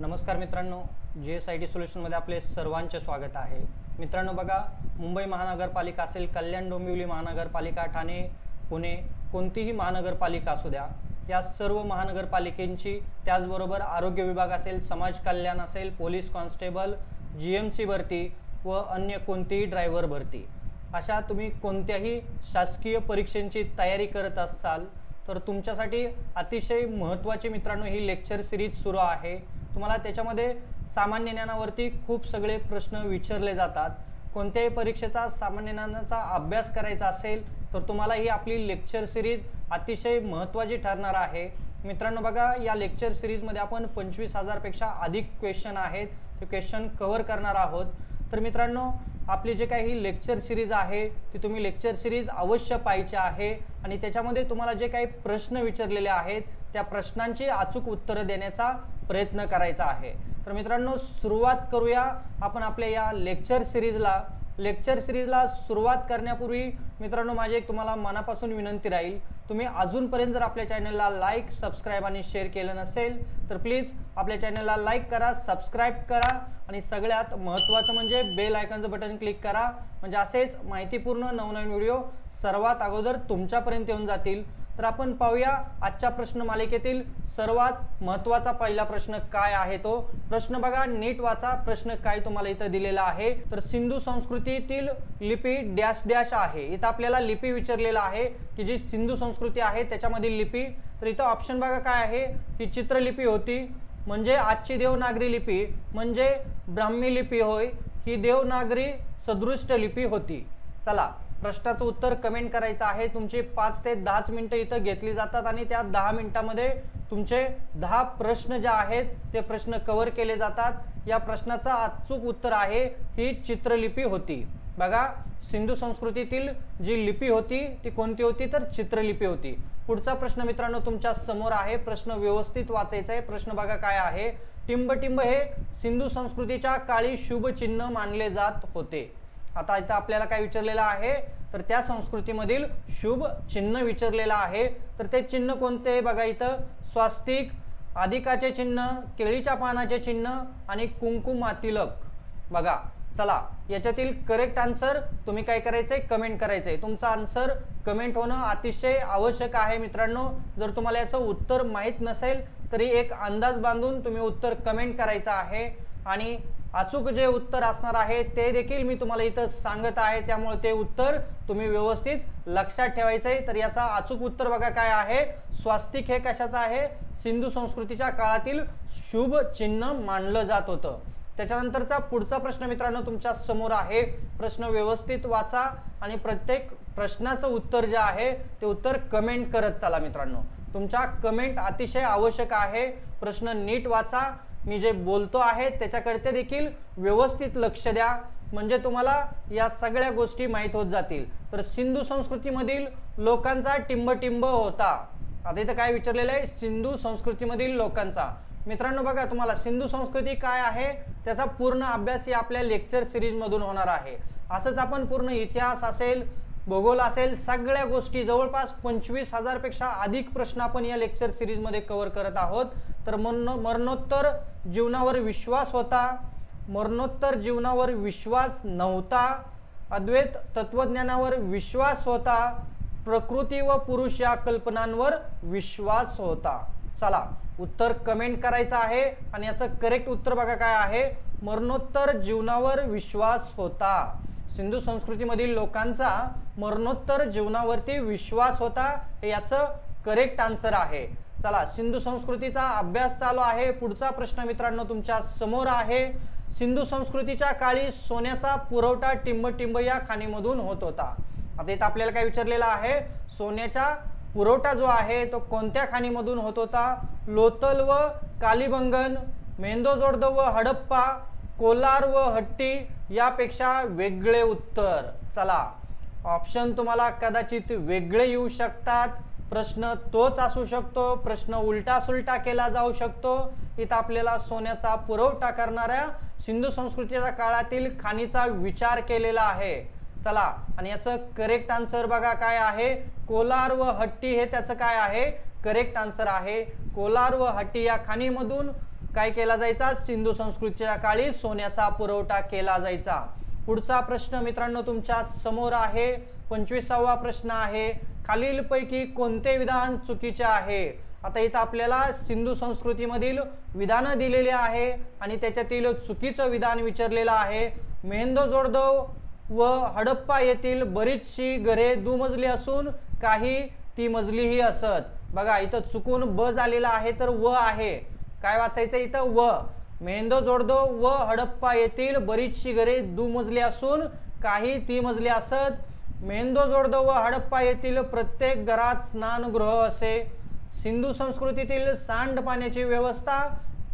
नमस्कार मित्रांनो, GSIT सोल्युशनमध्ये आपले सर्वांचे स्वागत आहे। मित्रांनो बघा, मुंबई महानगरपालिका असेल, कल्याण डोंबिवली महानगरपालिका, ठाणे, पुणे, कोणतीही महानगरपालिका असू द्या, या सर्व महानगरपालिकेची त्याचबरोबर आरोग्य विभाग असेल, समाज कल्याण असेल, पोलीस कॉन्स्टेबल, GMC भरती व अन्य कोणतीही ड्रायव्हर भरती, अशा तुम्ही कोणत्याही शासकीय परीक्षांची तयारी करत असाल तर तुमच्यासाठी अतिशय महत्त्वाची मित्रांनो ही लेक्चर सिरीज सुरू आहे। तुम्हाला त्याच्यामध्ये सामान्य ज्ञानावरती खूप सगळे प्रश्न विचारले जातात। कोणत्याही परीक्षेचा सामान्य ज्ञानाचा अभ्यास करायचा असेल तर तुम्हाला ही आपली लेक्चर सिरीज अतिशय महत्त्वाची ठरणार आहे। मित्रांनो बघा, या लेक्चर सिरीजमध्ये आपण 25,000 पेक्षा अधिक क्वेश्चन आहेत ते क्वेश्चन कव्हर करणार आहोत। तर मित्रांनो, आपली जे काही लेक्चर सिरीज आहे ती तुम्ही लेक्चर सिरीज अवश्य पाहायची आहे आणि त्याच्यामध्ये तुम्हाला जे काही प्रश्न विचारलेले आहेत त्या प्रश्नांची अचूक उत्तरे देण्याचा प्रयत्न करायचा आहे। तर मित्रांनो, सुरुवात करूया आपण आपल्या या लेक्चर सिरीजला सुरुवात करण्यापूर्वी मित्रांनो माझी एक तुम्हाला मनापासून विनंती राहील, तुम्ही अजूनपर्यंत जर आपल्या चॅनलला लाईक, सबस्क्राइब आणि शेअर केलं नसेल तर प्लीज आपल्या चॅनलला लाईक करा, सबस्क्राइब करा आणि सगळ्यात महत्त्वाचं म्हणजे बेल आयकॉनचं बटन क्लिक करा, म्हणजे असेच माहितीपूर्ण नवनवीन व्हिडिओ सर्वात अगोदर तुमच्यापर्यंत येऊन जातील। तर आपण पाहूया आजच्या प्रश्न मालिकेतील सर्वात महत्त्वाचा पहिला प्रश्न काय आहे। तो प्रश्न बघा, नीट वाचा प्रश्न काय तुम्हाला इथं दिलेला आहे। तर सिंधू संस्कृतीतील लिपी डॅश डॅश आहे। इथं आपल्याला लिपी विचारलेला आहे की जी सिंधू संस्कृती आहे त्याच्यामधील लिपी। तर इथं ऑप्शन बघा काय आहे की चित्रलिपी होती, म्हणजे आजची देवनागरी लिपी म्हणजे ब्राह्मी लिपी होय, ही देवनागरी सदृष्ट लिपी होती। चला, प्रश्नाचं उत्तर कमेंट करायचं आहे। तुमची 5 ते 10 मिनिटं इथं घेतली जातात आणि त्या 10 मिनिटांमध्ये तुमचे 10 प्रश्न जे आहेत ते प्रश्न कव्हर केले जातात। या प्रश्नाचं अचूक उत्तर आहे ही चित्रलिपी होती। बघा, सिंधू संस्कृतीतील जी लिपी होती ती कोणती होती तर चित्रलिपी होती। पुढचा प्रश्न मित्रांनो तुमच्या समोर आहे, प्रश्न व्यवस्थित वाचायचा आहे। प्रश्न बघा काय आहे, टिंब हे सिंधू संस्कृतीच्या काळी शुभ चिन्ह मानले जात होते। आता इथं आपल्याला काय विचारलेलं आहे तर त्या संस्कृतीमधील शुभ चिन्ह विचारलेलं आहे। तर ते चिन्ह कोणते बघा, इथं स्वास्तिक, अधिकाचे चिन्ह, केळीच्या पानाचे चिन्ह आणि कुंकुमातिलक। बघा, चला याच्यातील करेक्ट आन्सर तुम्ही काय करायचंय कमेंट करायचंय। तुमचा आन्सर कमेंट होणं अतिशय आवश्यक आहे मित्रांनो। जर तुम्हाला याचं उत्तर माहित नसेल तरी एक अंदाज बांधून तुम्ही उत्तर कमेंट करायचं आहे आणि अचूक जे उत्तर असणार आहे ते देखील मी तुम्हाला इथं सांगत आहे, त्यामुळे ते उत्तर तुम्ही व्यवस्थित लक्षात ठेवायचं आहे। तर याचा अचूक उत्तर बघा काय आहे, स्वास्तिक हे कशाचं आहे, सिंधू संस्कृतीच्या काळातील शुभ चिन्ह मानलं जात होतं। त्याच्यानंतरचा पुढचा प्रश्न मित्रांनो तुमच्या समोर आहे, प्रश्न व्यवस्थित वाचा आणि प्रत्येक प्रश्नाचं उत्तर जे आहे ते उत्तर कमेंट करत चला मित्रांनो। तुमच्या कमेंट अतिशय आवश्यक आहे। प्रश्न नीट वाचा, मी जे बोलतो आहे त्याच्याकडे देखील व्यवस्थित लक्ष द्या, म्हणजे तुम्हाला या सगळ्या गोष्टी माहित होत जातील। तर सिंधू संस्कृतीमधील लोकांचा टिंब होता। आता इथं काय विचारलेलं आहे, सिंधू संस्कृतीमधील लोकांचा। मित्रांनो बघा, तुम्हाला सिंधू संस्कृती काय आहे त्याचा पूर्ण अभ्यास या आपल्या लेक्चर सिरीज मधून होणार आहे। असंच आपण पूर्ण इतिहास असेल, भूगोल असेल, सगळ्या गोष्टी जवळपास 25,000 पेक्षा अधिक प्रश्न आपण या लेक्चर सिरीज मध्ये कव्हर करत आहोत। तर मरणोत्तर जीवनावर विश्वास होता, मरणोत्तर जीवनावर विश्वास नव्हता, अद्वैत तत्वज्ञानावर विश्वास होता, प्रकृती व पुरुष या कल्पनांवर विश्वास होता। चला, उत्तर कमेंट करायचं आहे आणि याचं करेक्ट उत्तर बघा काय आहे, मरणोत्तर जीवनावर विश्वास होता। सिंधू संस्कृतीमधील लोकांचा मरणोत्तर जीवनावरती विश्वास होता, हे याचं करेक्ट आन्सर आहे। चला, सिंधू संस्कृतीचा अभ्यास चालू आहे। पुढचा प्रश्न मित्रांनो तुमच्या समोर आहे, सिंधू संस्कृतीच्या काळी सोन्याचा पुरवठा टिंब या खाणीमधून होत होता। आता इथं आपल्याला काय विचारलेलं आहे, सोन्याचा पुरवठा जो आहे तो कोणत्या खाणीमधून होत होता, लोथल व कालीबंगन, मेंदोजोर्द व हडप्पा, कोलार व हट्टी यापेक्षा वेगळे उत्तर। चला, ऑप्शन तुम्हाला कदाचित वेगळे येऊ शकतात, प्रश्न तोच असू शकतो, प्रश्न उलटा सुलटा केला जाऊ शकतो। इथं आपल्याला सोन्याचा पुरवठा करणाऱ्या सिंधू संस्कृतीच्या काळातील खाणीचा विचार केलेला आहे। चला, आणि याचं करेक्ट आन्सर बघा काय आहे, कोलार व हट्टी हे त्याचं काय आहे करेक्ट आन्सर आहे। कोलार व हट्टी या खाणीमधून काय केला जायचा? सिंधू संस्कृतीच्या काळी सोन्याचा पुरवठा केला जायचा। पुढचा प्रश्न मित्रांनो तुमच्या समोर आहे, 25वा प्रश्न आहे, खालीलपैकी कोणते विधान चुकीचे आहे? आता इथं आपल्याला सिंधू संस्कृतीमधील विधान दिलेले आहे आणि त्याच्यातील चुकीचं विधान विचारलेलं आहे। मोहेंजोदडो व हडप्पा येथील बरीचशी घरे दुमजली असून काही तिमजलीही असत। बघा इथं चुकून ब झालेला आहे तर व आहे, काय वाचायचं इथं? व। मोहेंजोदडो व हडप्पा येथील बरीचशी घरे दुमजली असून काही तिमजली असत। मोहेंजोदडो व हडप्पा येथील प्रत्येक घरात स्नानगृह असे। सिंधू संस्कृतीतील सांडपाण्याची व्यवस्था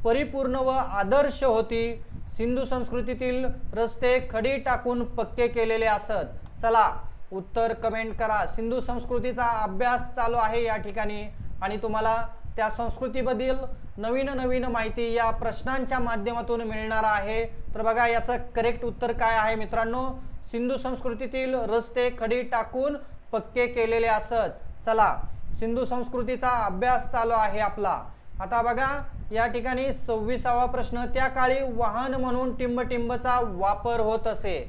परिपूर्ण व आदर्श होती। सिंधू संस्कृतीतील रस्ते खडी टाकून पक्के केलेले असत। चला उत्तर कमेंट करा। सिंधू संस्कृतीचा अभ्यास चालू आहे या ठिकाणी आणि तुम्हाला त्या संस्कृतीबद्दल नवीन नवीन माहिती या प्रश्नांच्या माध्यमातून मिळणार आहे। तर बघा याचं करेक्ट उत्तर काय आहे मित्रांनो? सिंधू संस्कृतीतील रस्ते खडी टाकून पक्के केलेले असत। चला सिंधू संस्कृतीचा अभ्यास चालू आहे आपला। आता बघा या ठिकाणी 26वा प्रश्न, त्या काळी वाहन म्हणून टिंबटिंबचा वापर होत असे।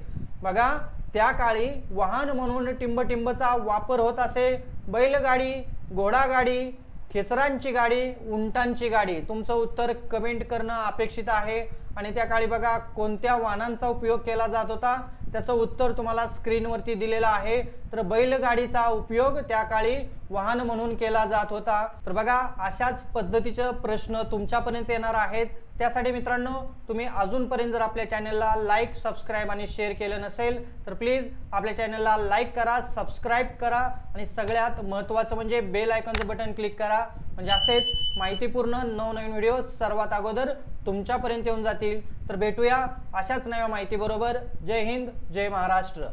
बघा त्या काळी वाहन म्हणून टिंबटिंबचा वापर होत असे। बैलगाडी, घोडागाडी, खेचरांची गाडी, उंटांची गाडी। तुमचं उत्तर कमेंट करणं अपेक्षित आहे। आणि त्या काळी बघा कोणत्या वाहनांचा उपयोग केला जात होता त्याचं उत्तर तुम्हाला स्क्रीनवरती दिलेलं आहे। तर बैलगाडीचा उपयोग त्या काळी वाहन म्हणून केला जात होता। तर बघा अशाच पद्धतीचे प्रश्न तुमच्यापर्यंत येणार आहेत। त्यासाठी मित्रांनो तुम्ही अजूनपर्यंत जर आपल्या चॅनलला लाईक, सबस्क्राईब आणि शेअर केलं नसेल तर प्लीज आपल्या चॅनलला लाईक करा, सबस्क्राईब करा आणि सगळ्यात महत्त्वाचं म्हणजे बेल आयकॉनचं बटन क्लिक करा, म्हणजे असेच माहितीपूर्ण नवनवीन व्हिडिओ सर्वात अगोदर तुमच्यापर्यंत येऊन जातील। तर भेटूया अशाच नव्या माहिती बरोबर। जय हिंद, जय महाराष्ट्र।